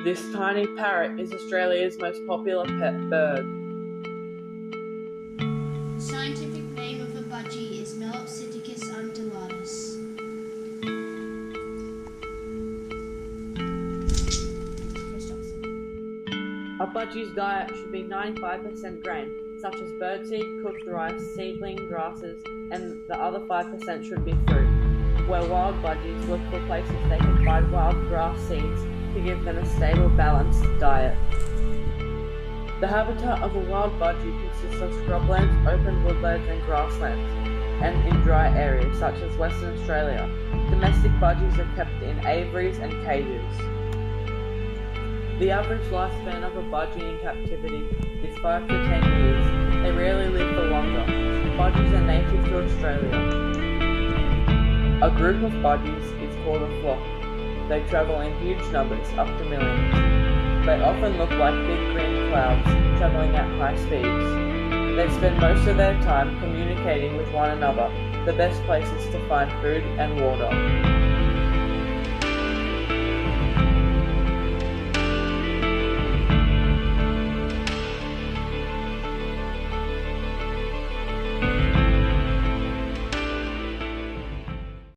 This tiny parrot is Australia's most popular pet bird. The scientific name of a budgie is Melopsittacus undulatus. A budgie's diet should be 95% grain, such as birdseed, cooked rice, seedling grasses, and the other 5% should be fruit. Where wild budgies look for places they can find wild grass seeds to give them a stable, balanced diet. The habitat of a wild budgie consists of scrublands, open woodlands and grasslands, and in dry areas such as Western Australia. Domestic budgies are kept in aviaries and cages. The average lifespan of a budgie in captivity is 5 to 10 years. They rarely live for longer. Budgies are native to Australia. A group of budgies is called a flock. They travel in huge numbers, up to millions. They often look like big green clouds, traveling at high speeds. They spend most of their time communicating with one another, the best places to find food and water.